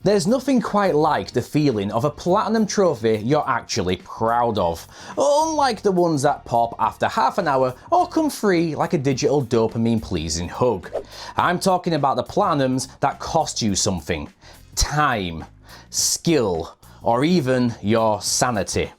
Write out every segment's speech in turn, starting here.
There's nothing quite like the feeling of a platinum trophy you're actually proud of, unlike the ones that pop after half an hour or come free like a digital dopamine pleasing hug. I'm talking about the platinums that cost you something: time, skill, or even your sanity.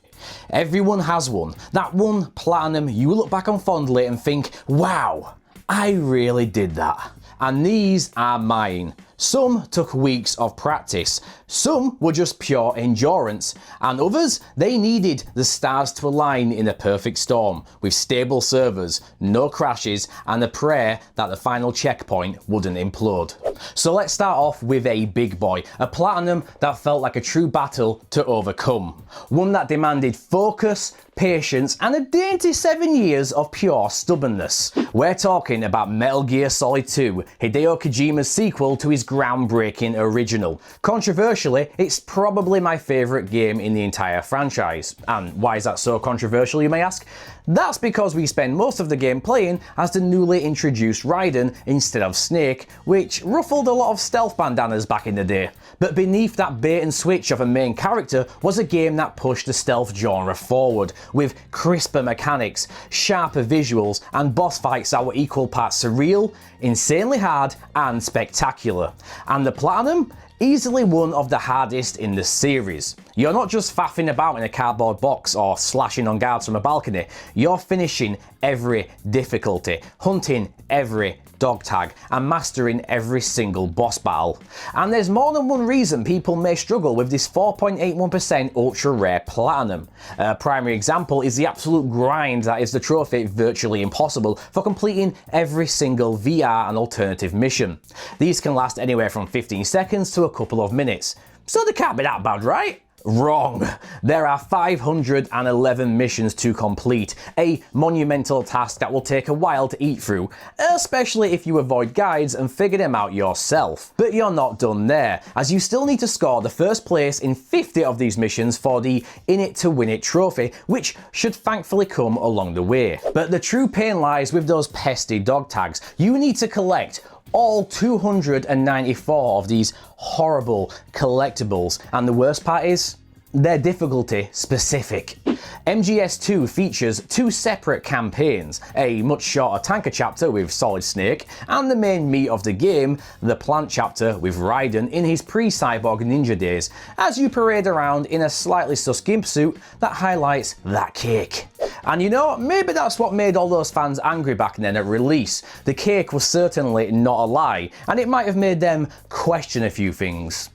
Everyone has one, that one platinum you look back on fondly and think, wow, I really did that. And these are mine. Some took weeks of practice, some were just pure endurance, and others, they needed the stars to align in a perfect storm, with stable servers, no crashes, and a prayer that the final checkpoint wouldn't implode. So let's start off with a big boy, a platinum that felt like a true battle to overcome. One that demanded focus, patience, and a dainty 7 years of pure stubbornness. We're talking about Metal Gear Solid 2, Hideo Kojima's sequel to his groundbreaking original. Controversially, it's probably my favourite game in the entire franchise. And why is that so controversial, you may ask? That's because we spend most of the game playing as the newly introduced Raiden instead of Snake, which ruffled a lot of stealth bandanas back in the day. But beneath that bait and switch of a main character was a game that pushed the stealth genre forward, with crisper mechanics, sharper visuals, and boss fights that were equal parts surreal, insanely hard, and spectacular. And the platinum? Easily one of the hardest in the series. You're not just faffing about in a cardboard box or slashing on guards from a balcony, you're finishing every difficulty, hunting every dog tag, and mastering every single boss battle. And there's more than one reason people may struggle with this 4.81% ultra rare platinum. A primary example is the absolute grind that is the trophy virtually impossible for completing every single VR and alternative mission. These can last anywhere from 15 seconds to a couple of minutes. So they can't be that bad, right? Wrong. There are 511 missions to complete, a monumental task that will take a while to eat through, especially if you avoid guides and figure them out yourself. But you're not done there, as you still need to score the first place in 50 of these missions for the In It to Win It trophy, which should thankfully come along the way. But the true pain lies with those pesky dog tags. You need to collect all 294 of these horrible collectibles, and the worst part is, they're difficulty specific. MGS2 features 2 separate campaigns, a much shorter tanker chapter with Solid Snake, and the main meat of the game, the plant chapter with Raiden in his pre-cyborg ninja days, as you parade around in a slightly sus gimp suit that highlights that cake. And you know, maybe that's what made all those fans angry back then at release. The cake was certainly not a lie, and it might have made them question a few things.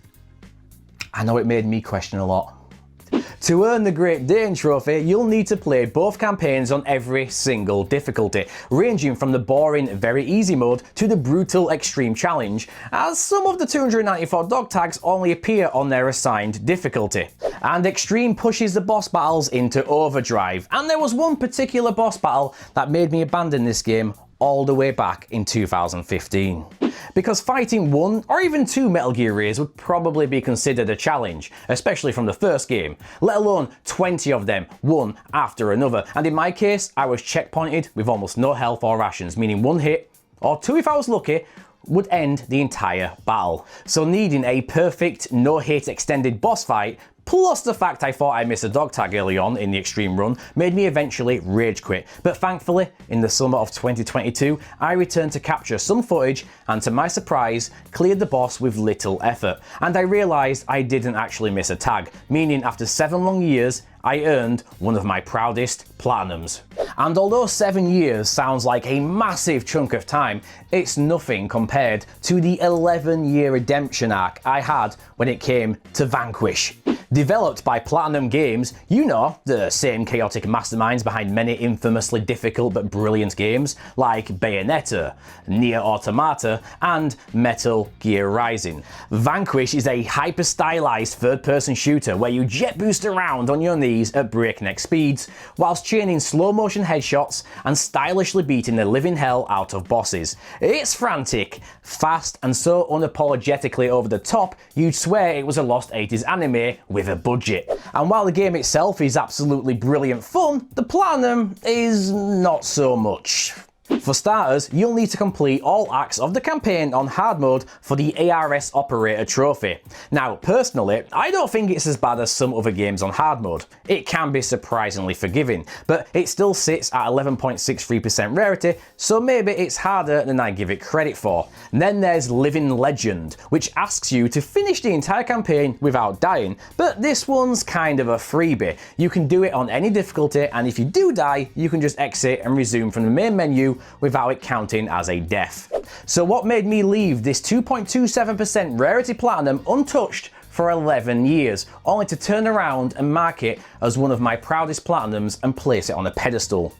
I know it made me question a lot. To earn the Great Dane trophy, you'll need to play both campaigns on every single difficulty, ranging from the boring very easy mode to the brutal extreme challenge, as some of the 294 dog tags only appear on their assigned difficulty. And extreme pushes the boss battles into overdrive, and there was one particular boss battle that made me abandon this game all the way back in 2015. Because fighting 1 or even 2 Metal Gear raids would probably be considered a challenge, especially from the first game, let alone 20 of them, one after another, and in my case, I was checkpointed with almost no health or rations, meaning one hit, or 2 if I was lucky, would end the entire battle. So needing a perfect no-hit extended boss fight, plus the fact I thought I missed a dog tag early on in the extreme run, made me eventually rage quit. But thankfully, in the summer of 2022, I returned to capture some footage and to my surprise, cleared the boss with little effort. And I realised I didn't actually miss a tag, meaning after 7 long years, I earned one of my proudest platinums. And although 7 years sounds like a massive chunk of time, it's nothing compared to the 11-year redemption arc I had when it came to Vanquish. Developed by Platinum Games, you know, the same chaotic masterminds behind many infamously difficult but brilliant games like Bayonetta, Nier Automata, and Metal Gear Rising. Vanquish is a hyper-stylized third-person shooter where you jet boost around on your knees at breakneck speeds, whilst chaining slow-motion headshots and stylishly beating the living hell out of bosses. It's frantic, fast, and so unapologetically over the top, you'd swear it was a lost 80s anime with a budget. And while the game itself is absolutely brilliant fun, the platinum is not so much. For starters, you'll need to complete all acts of the campaign on hard mode for the ARS Operator trophy. Now, personally, I don't think it's as bad as some other games on hard mode. It can be surprisingly forgiving, but it still sits at 11.63% rarity, so maybe it's harder than I give it credit for. And then there's Living Legend, which asks you to finish the entire campaign without dying, but this one's kind of a freebie. You can do it on any difficulty, and if you do die, you can just exit and resume from the main menu without it counting as a death. So what made me leave this 2.27% rarity platinum untouched for 11 years, only to turn around and mark it as one of my proudest platinums and place it on a pedestal?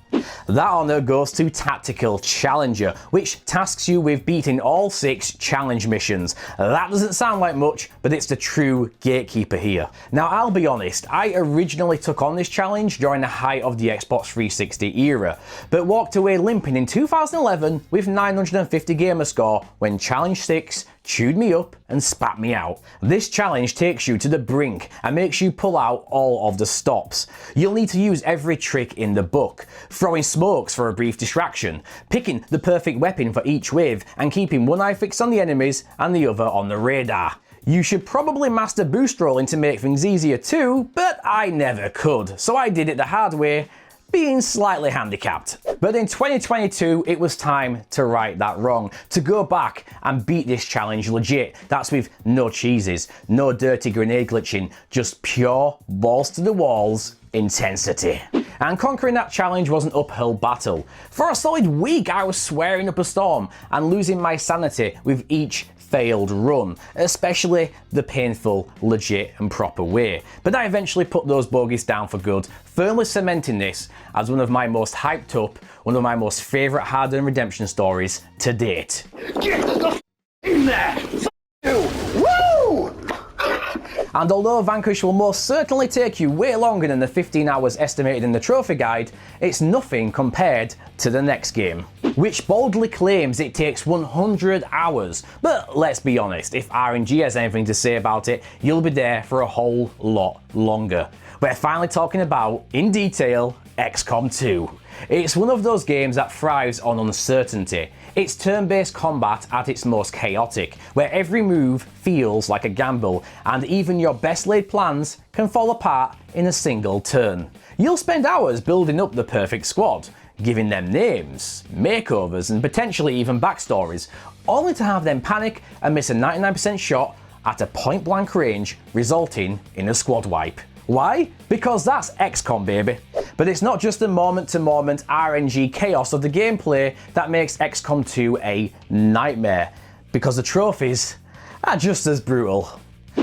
That honour goes to Tactical Challenger, which tasks you with beating all 6 challenge missions. That doesn't sound like much, but it's the true gatekeeper here. Now, I'll be honest, I originally took on this challenge during the height of the Xbox 360 era, but walked away limping in 2011 with 950 gamer score when Challenge 6 chewed me up and spat me out. This challenge takes you to the brink and makes you pull out all of the stops. You'll need to use every trick in the book, throwing smokes for a brief distraction, picking the perfect weapon for each wave, and keeping one eye fixed on the enemies and the other on the radar. You should probably master boost rolling to make things easier too, but I never could, so I did it the hard way, being slightly handicapped. But in 2022, it was time to right that wrong, to go back and beat this challenge legit. That's with no cheeses, no dirty grenade glitching, just pure balls to the walls intensity. And conquering that challenge was an uphill battle. For a solid week, I was swearing up a storm and losing my sanity with each failed run, especially the painful, legit and proper way. But I eventually put those bogeys down for good, firmly cementing this as one of my most hyped up, one of my most favourite hard-earned redemption stories to date. Get the in there! Woo! And although Vanquish will most certainly take you way longer than the 15 hours estimated in the trophy guide, it's nothing compared to the next game, which boldly claims it takes 100 hours. But let's be honest, if RNG has anything to say about it, you'll be there for a whole lot longer. We're finally talking about, in detail, XCOM 2. It's one of those games that thrives on uncertainty. It's turn-based combat at its most chaotic, where every move feels like a gamble, and even your best laid plans can fall apart in a single turn. You'll spend hours building up the perfect squad, giving them names, makeovers, and potentially even backstories, only to have them panic and miss a 99% shot at a point-blank range, resulting in a squad wipe. Why? Because that's XCOM, baby. But it's not just the moment-to-moment RNG chaos of the gameplay that makes XCOM 2 a nightmare, because the trophies are just as brutal.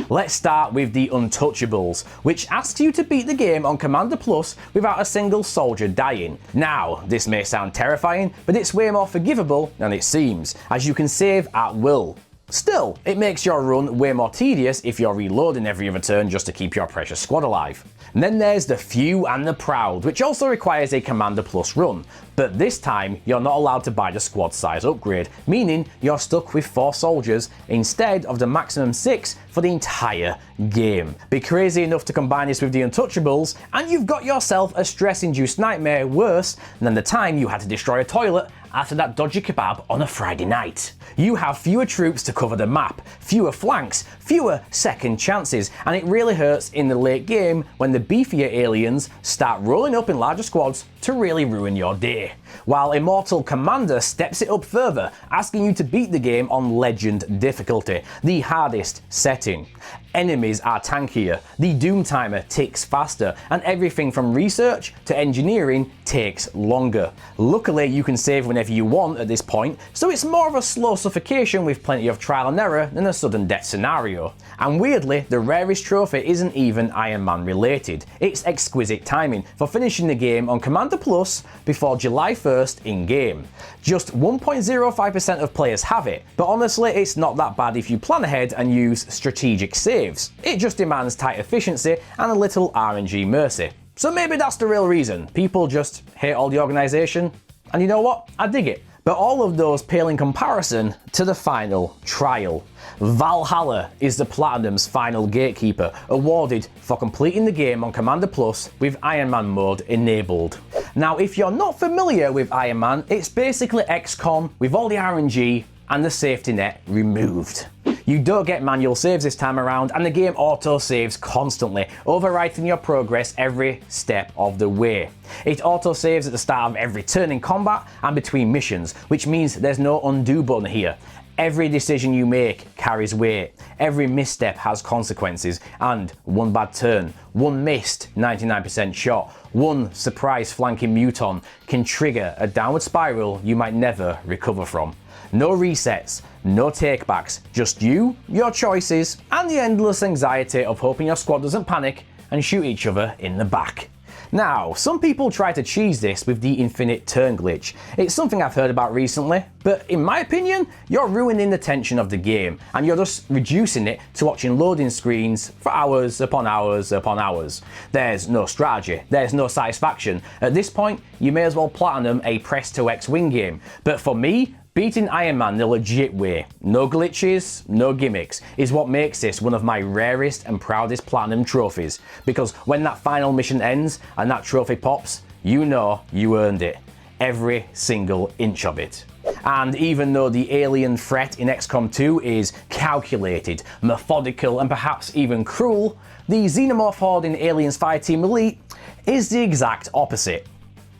Let's start with the Untouchables, which asks you to beat the game on Commander Plus without a single soldier dying. Now, this may sound terrifying, but it's way more forgivable than it seems, as you can save at will. Still, it makes your run way more tedious if you're reloading every other turn just to keep your precious squad alive. And then there's the Few and the Proud, which also requires a Commander Plus run, but this time you're not allowed to buy the squad size upgrade, meaning you're stuck with 4 soldiers instead of the maximum 6 for the entire game. Be crazy enough to combine this with the Untouchables, and you've got yourself a stress-induced nightmare worse than the time you had to destroy a toilet after that dodgy kebab on a Friday night. You have fewer troops to cover the map, fewer flanks, fewer second chances, and it really hurts in the late game when the beefier aliens start rolling up in larger squads to really ruin your day. While Immortal Commander steps it up further, asking you to beat the game on Legend difficulty, the hardest setting. Enemies are tankier, the doom timer ticks faster, and everything from research to engineering takes longer. Luckily, you can save whenever you want at this point, so it's more of a slow suffocation with plenty of trial and error than a sudden death scenario. And weirdly, the rarest trophy isn't even Iron Man related. It's exquisite timing for finishing the game on Commander Plus before July 1st in-game. Just 1.05% of players have it, but honestly it's not that bad if you plan ahead and use strategic saves. It just demands tight efficiency and a little RNG mercy. So maybe that's the real reason. People just hate all the organisation, and you know what? I dig it. But all of those pale in comparison to the final trial. Valhalla is the Platinum's final gatekeeper, awarded for completing the game on Commander Plus with Iron Man mode enabled. Now, if you're not familiar with Iron Man, it's basically XCOM with all the RNG and the safety net removed. You don't get manual saves this time around, and the game auto-saves constantly, overwriting your progress every step of the way. It auto-saves at the start of every turn in combat and between missions, which means there's no undo button here. Every decision you make carries weight, every misstep has consequences, and one bad turn, one missed 99% shot, one surprise flanking muton can trigger a downward spiral you might never recover from. No resets, no takebacks, just you, your choices, and the endless anxiety of hoping your squad doesn't panic and shoot each other in the back. Now, some people try to cheese this with the infinite turn glitch. It's something I've heard about recently, but in my opinion, you're ruining the tension of the game, and you're just reducing it to watching loading screens for hours upon hours upon hours. There's no strategy, there's no satisfaction. At this point, you may as well platinum a press to X win game. But for me, beating Iron Man the legit way, no glitches, no gimmicks, is what makes this one of my rarest and proudest platinum trophies. Because when that final mission ends and that trophy pops, you know you earned it. Every single inch of it. And even though the alien threat in XCOM 2 is calculated, methodical, and perhaps even cruel, the Xenomorph Horde in Aliens Fireteam Elite is the exact opposite.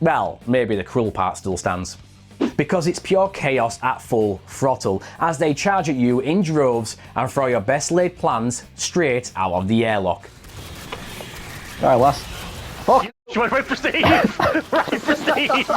Well, maybe the cruel part still stands. Because it's pure chaos at full throttle, as they charge at you in droves and throw your best laid plans straight out of the airlock. Alright, lass. Fuck! She went right for Steve! Right for Steve!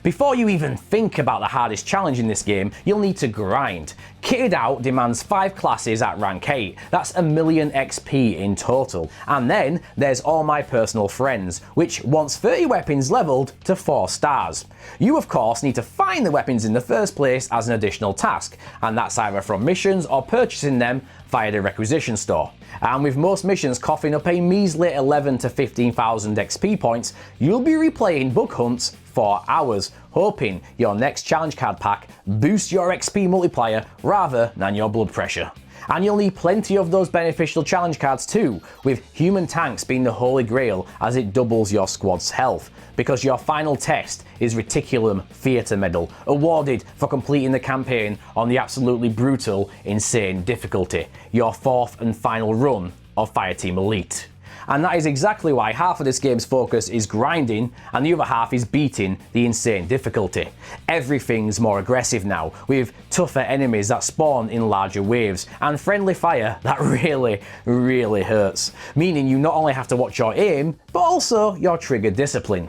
Before you even think about the hardest challenge in this game, you'll need to grind. Kitted Out demands 5 classes at rank 8, that's 1,000,000 XP in total. And then there's All My Personal Friends, which wants 30 weapons leveled to 4 stars. You of course need to find the weapons in the first place as an additional task, and that's either from missions or purchasing them via the requisition store. And with most missions coughing up a measly 11 to 15,000 XP points, you'll be replaying bug hunts for hours, hoping your next challenge card pack boosts your XP multiplier rather than your blood pressure. And you'll need plenty of those beneficial challenge cards too, with human tanks being the holy grail as it doubles your squad's health, because your final test is Reticulum Theatre Medal, awarded for completing the campaign on the absolutely brutal, insane difficulty, your 4th and final run of Fireteam Elite. And that is exactly why half of this game's focus is grinding and the other half is beating the insane difficulty. Everything's more aggressive now, with tougher enemies that spawn in larger waves and friendly fire that really hurts, meaning you not only have to watch your aim, but also your trigger discipline.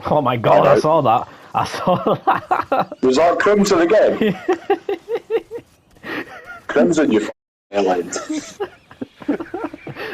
Oh my god, I saw that. I saw that. Was that Crimson again? Crimson, you f***ing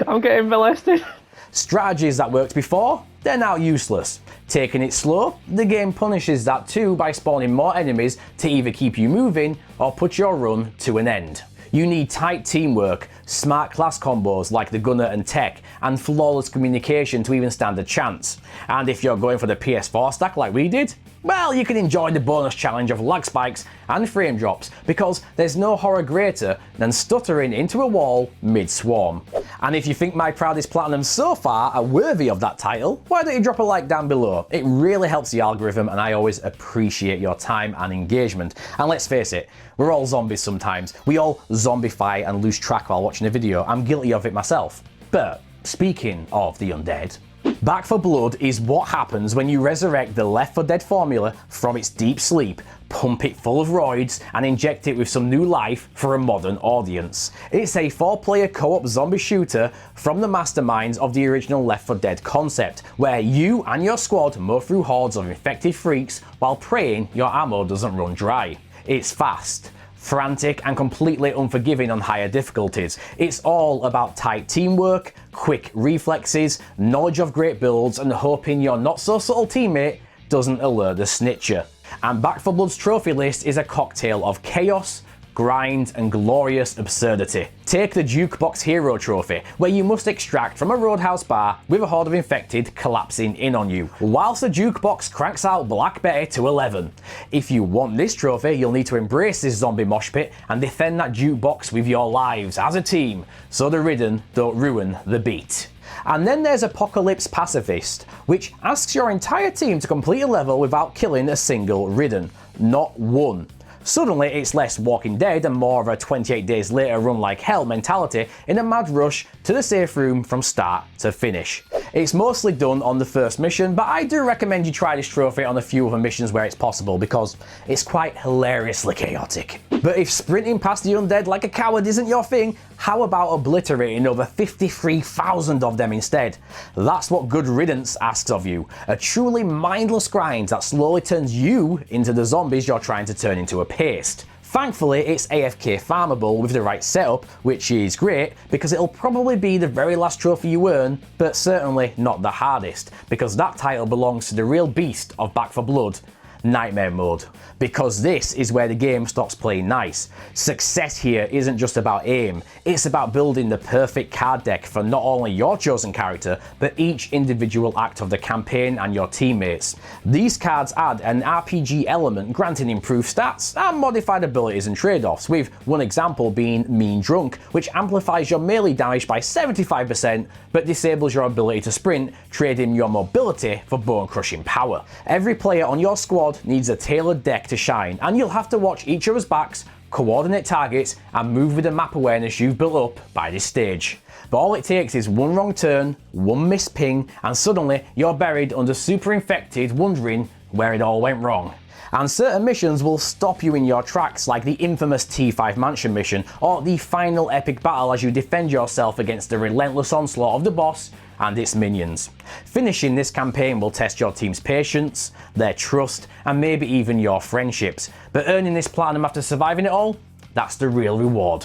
I'm getting molested. Strategies that worked before, they're now useless. Taking it slow, the game punishes that too by spawning more enemies to either keep you moving or put your run to an end. You need tight teamwork, smart class combos like the gunner and tech, and flawless communication to even stand a chance. And if you're going for the PS4 stack like we did, well, you can enjoy the bonus challenge of lag spikes and frame drops, because there's no horror greater than stuttering into a wall mid-swarm. And if you think my proudest platinums so far are worthy of that title, why don't you drop a like down below? It really helps the algorithm, and I always appreciate your time and engagement. And let's face it, we're all zombies sometimes. We all zombify and lose track while watching a video. I'm guilty of it myself. But speaking of the undead, Back 4 Blood is what happens when you resurrect the Left 4 Dead formula from its deep sleep, pump it full of roids, and inject it with some new life for a modern audience. It's a 4-player co-op zombie shooter from the masterminds of the original Left 4 Dead concept, where you and your squad mow through hordes of infected freaks while praying your ammo doesn't run dry. It's fast, frantic, and completely unforgiving on higher difficulties. It's all about tight teamwork, quick reflexes, knowledge of great builds, and hoping your not-so-subtle teammate doesn't alert the snitcher. And Back 4 Blood's trophy list is a cocktail of chaos, grind, and glorious absurdity. Take the Jukebox Hero trophy, where you must extract from a roadhouse bar with a horde of infected collapsing in on you, whilst the jukebox cranks out Black Betty to 11. If you want this trophy, you'll need to embrace this zombie mosh pit and defend that jukebox with your lives as a team, so the ridden don't ruin the beat. And then there's Apocalypse Pacifist, which asks your entire team to complete a level without killing a single Ridden. Not one. Suddenly, it's less Walking Dead and more of a 28 days later run like hell mentality in a mad rush to the safe room from start to finish. It's mostly done on the first mission, but I do recommend you try this trophy on a few other missions where it's possible because it's quite hilariously chaotic. But if sprinting past the undead like a coward isn't your thing, how about obliterating over 53,000 of them instead? That's what Good Riddance asks of you, a truly mindless grind that slowly turns you into the zombies you're trying to turn into a paste. Thankfully, it's AFK farmable with the right setup, which is great because it'll probably be the very last trophy you earn, but certainly not the hardest, because that title belongs to the real beast of Back 4 Blood, Nightmare Mode. Because this is where the game stops playing nice. Success here isn't just about aim, it's about building the perfect card deck for not only your chosen character, but each individual act of the campaign and your teammates. These cards add an RPG element granting improved stats and modified abilities and trade-offs, with one example being Mean Drunk, which amplifies your melee damage by 75% but disables your ability to sprint, trading your mobility for bone-crushing power. Every player on your squad needs a tailored deck to shine, and you'll have to watch each other's backs, coordinate targets, and move with the map awareness you've built up by this stage. But all it takes is one wrong turn, one missed ping, and suddenly you're buried under super infected, wondering where it all went wrong. And certain missions will stop you in your tracks, like the infamous T5 Mansion mission, or the final epic battle as you defend yourself against the relentless onslaught of the boss and its minions. Finishing this campaign will test your team's patience, their trust, and maybe even your friendships. But earning this platinum after surviving it all, that's the real reward.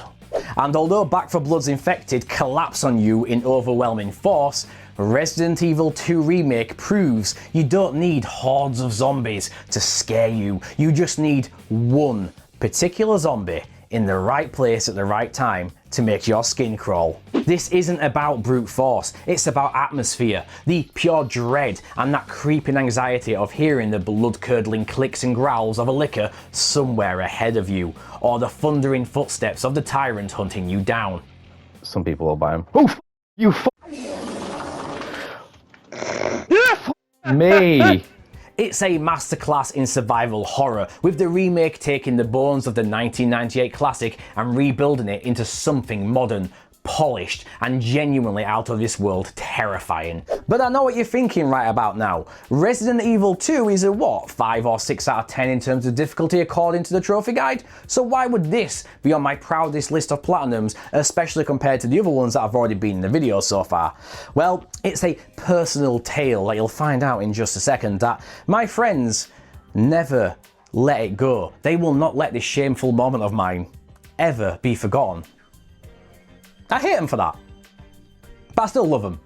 And although Back 4 Blood's infected collapse on you in overwhelming force, Resident Evil 2 Remake proves you don't need hordes of zombies to scare you. You just need one particular zombie in the right place at the right time to make your skin crawl. This isn't about brute force, it's about atmosphere, the pure dread and that creeping anxiety of hearing the blood-curdling clicks and growls of a licker somewhere ahead of you, or the thundering footsteps of the tyrant hunting you down. Some people will buy them. Oh, you me! It's a masterclass in survival horror, with the remake taking the bones of the 1998 classic and rebuilding it into something modern, polished, and genuinely out of this world terrifying. But I know what you're thinking right about now. Resident Evil 2 is a what, 5 or 6 out of 10 in terms of difficulty according to the trophy guide? So why would this be on my proudest list of platinums, especially compared to the other ones that have already been in the video so far? Well, it's a personal tale that you'll find out in just a second that my friends never let it go. They will not let this shameful moment of mine ever be forgotten. I hate them for that, but I still love them.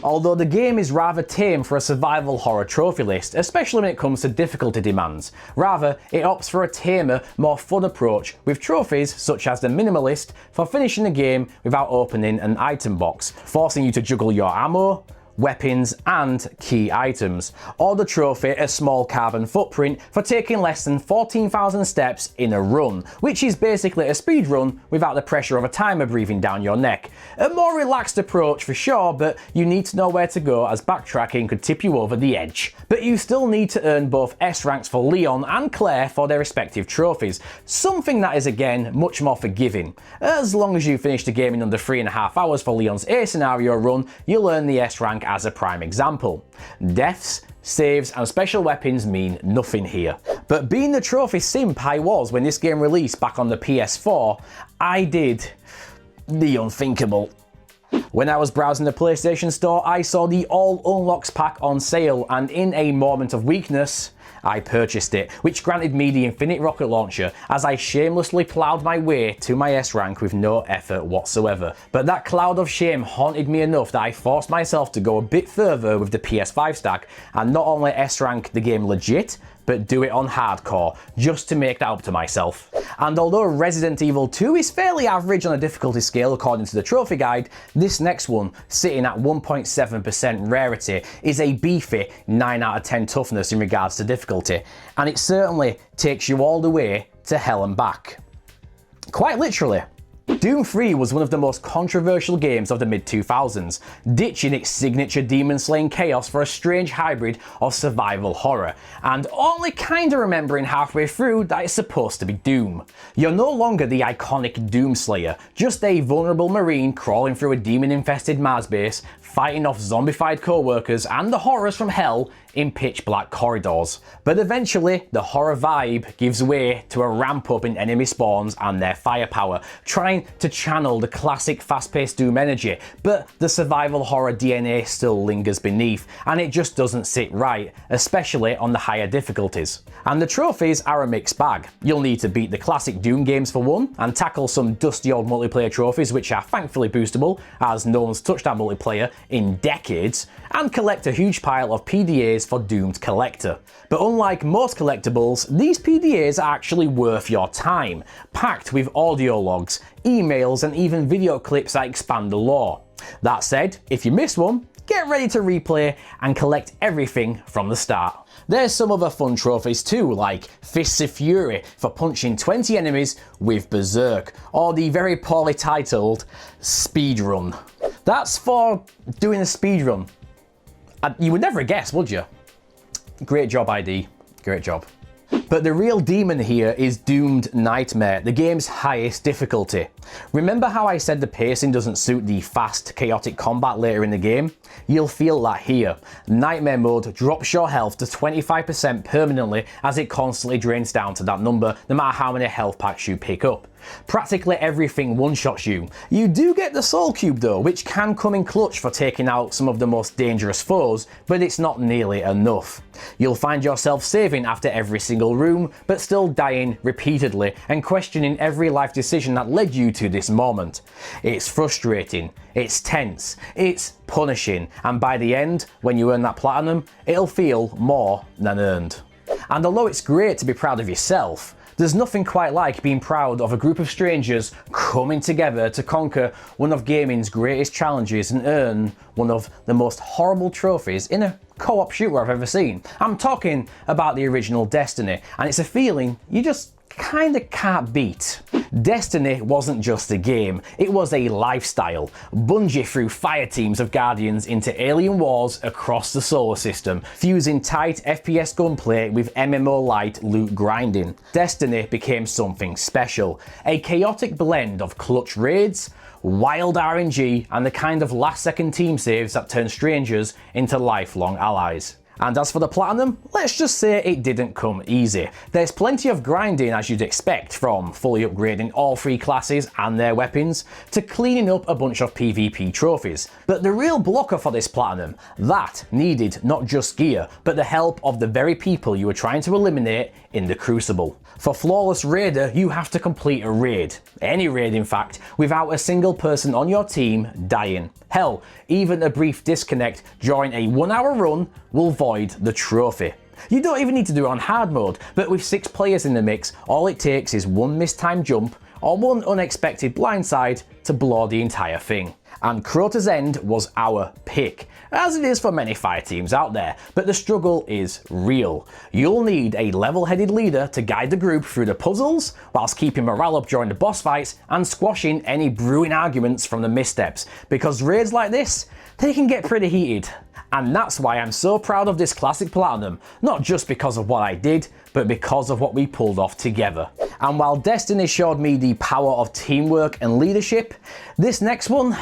Although the game is rather tame for a survival horror trophy list, especially when it comes to difficulty demands. Rather, it opts for a tamer, more fun approach, with trophies such as the Minimalist for finishing the game without opening an item box, forcing you to juggle your ammo, weapons, and key items, or the trophy a small carbon footprint for taking less than 14,000 steps in a run, which is basically a speed run without the pressure of a timer breathing down your neck. A more relaxed approach for sure, but you need to know where to go as backtracking could tip you over the edge. But you still need to earn both S ranks for Leon and Claire for their respective trophies, something that is again much more forgiving. As long as you finish the game in under 3.5 hours for Leon's A scenario run, you'll earn the S rank as a prime example. Deaths, saves, and special weapons mean nothing here. But being the trophy simp I was when this game released back on the PS4, I did the unthinkable. When I was browsing the PlayStation Store, I saw the All Unlocks pack on sale, and in a moment of weakness, I purchased it, which granted me the Infinite Rocket Launcher as I shamelessly ploughed my way to my S rank with no effort whatsoever. But that cloud of shame haunted me enough that I forced myself to go a bit further with the PS5 stack and not only S rank the game legit, but do it on hardcore, just to make that up to myself. And although Resident Evil 2 is fairly average on a difficulty scale according to the trophy guide, this next one, sitting at 1.7% rarity, is a beefy 9 out of 10 toughness in regards to difficulty, and it certainly takes you all the way to hell and back. Quite literally. Doom 3 was one of the most controversial games of the mid-2000s, ditching its signature demon-slaying chaos for a strange hybrid of survival horror, and only kinda remembering halfway through that it's supposed to be Doom. You're no longer the iconic Doom Slayer, just a vulnerable marine crawling through a demon-infested Mars base, fighting off zombified co-workers and the horrors from hell in pitch black corridors. But eventually, the horror vibe gives way to a ramp up in enemy spawns and their firepower, trying to channel the classic fast-paced Doom energy, but the survival horror DNA still lingers beneath, and it just doesn't sit right, especially on the higher difficulties. And the trophies are a mixed bag. You'll need to beat the classic Doom games for one, and tackle some dusty old multiplayer trophies which are thankfully boostable, as no one's touched that multiplayer in decades, and collect a huge pile of PDAs for Doomed Collector. But unlike most collectibles, these PDAs are actually worth your time, packed with audio logs, emails, and even video clips that expand the lore. That said, if you miss one, get ready to replay and collect everything from the start. There's some other fun trophies too, like Fists of Fury for punching 20 enemies with Berserk, or the very poorly titled Speedrun. That's for doing a speedrun. You would never guess, would you? Great job, ID. Great job. But the real demon here is Doomed Nightmare, the game's highest difficulty. Remember how I said the pacing doesn't suit the fast, chaotic combat later in the game? You'll feel that here. Nightmare mode drops your health to 25% permanently as it constantly drains down to that number, no matter how many health packs you pick up. Practically everything one-shots you. You do get the Soul Cube though, which can come in clutch for taking out some of the most dangerous foes, but it's not nearly enough. You'll find yourself saving after every single room, but still dying repeatedly and questioning every life decision that led you to this moment. It's frustrating, it's tense, it's punishing, and by the end, when you earn that platinum, it'll feel more than earned. And although it's great to be proud of yourself, there's nothing quite like being proud of a group of strangers coming together to conquer one of gaming's greatest challenges and earn one of the most horrible trophies in a co-op shooter I've ever seen. I'm talking about the original Destiny, and it's a feeling you just kinda can't beat. Destiny wasn't just a game, it was a lifestyle. Bungie threw fire teams of Guardians into alien wars across the solar system, fusing tight FPS gunplay with MMO-light loot grinding. Destiny became something special, a chaotic blend of clutch raids, wild RNG, and the kind of last-second team saves that turn strangers into lifelong allies. And as for the platinum, let's just say it didn't come easy. There's plenty of grinding as you'd expect, from fully upgrading all three classes and their weapons, to cleaning up a bunch of PvP trophies. But the real blocker for this platinum, that needed not just gear, but the help of the very people you were trying to eliminate in the Crucible. For Flawless Raider, you have to complete a raid, any raid in fact, without a single person on your team dying. Hell, even a brief disconnect during a 1-hour run will void the trophy. You don't even need to do it on hard mode, but with 6 players in the mix, all it takes is one mistimed jump or one unexpected blindside to blow the entire thing. And Crota's End was our pick, as it is for many fire teams out there, but the struggle is real. You'll need a level-headed leader to guide the group through the puzzles, whilst keeping morale up during the boss fights and squashing any brewing arguments from the missteps, because raids like this, they can get pretty heated. And that's why I'm so proud of this classic platinum, not just because of what I did, but because of what we pulled off together. And while Destiny showed me the power of teamwork and leadership, this next one,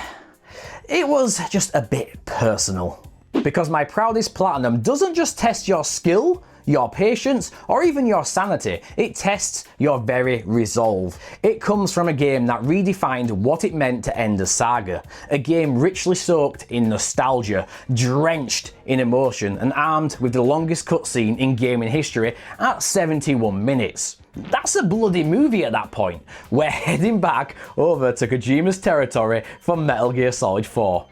it was just a bit personal. Because my proudest platinum doesn't just test your skill, your patience, or even your sanity, it tests your very resolve. It comes from a game that redefined what it meant to end a saga, a game richly soaked in nostalgia, drenched in emotion, and armed with the longest cutscene in gaming history at 71 minutes. That's a bloody movie at that point. We're heading back over to Kojima's territory for Metal Gear Solid 4.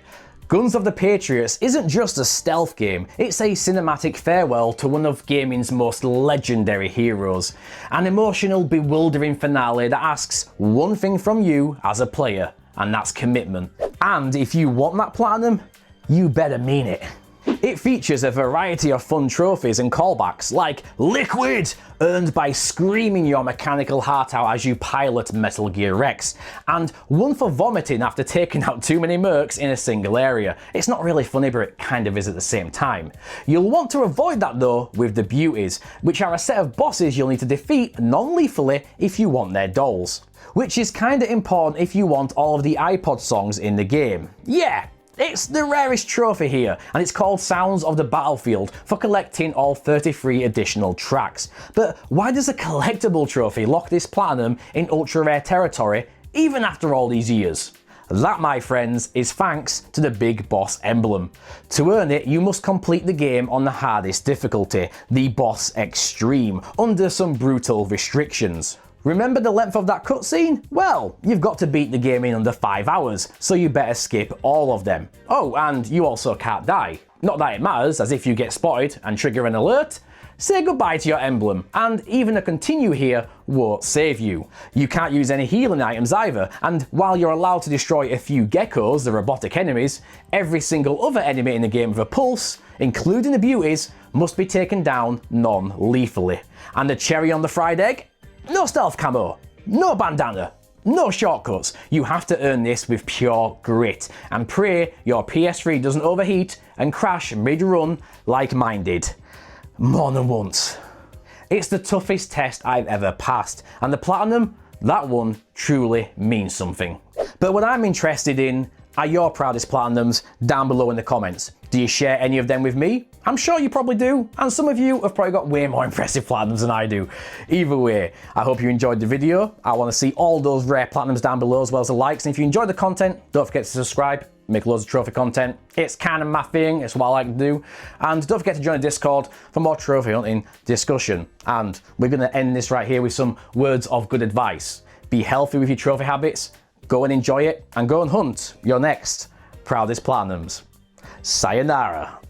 Guns of the Patriots isn't just a stealth game, it's a cinematic farewell to one of gaming's most legendary heroes. An emotional, bewildering finale that asks one thing from you as a player, and that's commitment. And if you want that platinum, you better mean it. It features a variety of fun trophies and callbacks, like Liquid, earned by screaming your mechanical heart out as you pilot Metal Gear Rex, and one for vomiting after taking out too many mercs in a single area. It's not really funny, but it kind of is at the same time. You'll want to avoid that though with the Beauties, which are a set of bosses you'll need to defeat non-lethally if you want their dolls. Which is kinda important if you want all of the iPod songs in the game. Yeah! It's the rarest trophy here, and it's called Sounds of the Battlefield for collecting all 33 additional tracks. But why does a collectible trophy lock this platinum in ultra rare territory, even after all these years? That, my friends, is thanks to the Big Boss emblem. To earn it, you must complete the game on the hardest difficulty, the Boss Extreme, under some brutal restrictions. Remember the length of that cutscene? Well, you've got to beat the game in under 5 hours, so you better skip all of them. Oh, and you also can't die. Not that it matters, as if you get spotted and trigger an alert, say goodbye to your emblem, and even a continue here won't save you. You can't use any healing items either, and while you're allowed to destroy a few geckos, the robotic enemies, every single other enemy in the game with a pulse, including the Beauties, must be taken down non-lethally. And the cherry on the fried egg? No stealth camo, no bandana, no shortcuts. You have to earn this with pure grit and pray your PS3 doesn't overheat and crash mid-run like mine did. More than once. It's the toughest test I've ever passed, and the platinum, that one truly means something. But what I'm interested in are your proudest platinums down below in the comments. Do you share any of them with me? I'm sure you probably do, and some of you have probably got way more impressive platinums than I do. Either way, I hope you enjoyed the video. I want to see all those rare platinums down below as well as the likes, and if you enjoyed the content, don't forget to subscribe. Make loads of trophy content. It's kind of my thing, it's what I like to do. And don't forget to join the Discord for more trophy hunting discussion. And we're going to end this right here with some words of good advice. Be healthy with your trophy habits, go and enjoy it, and go and hunt your next proudest platinums. Sayonara.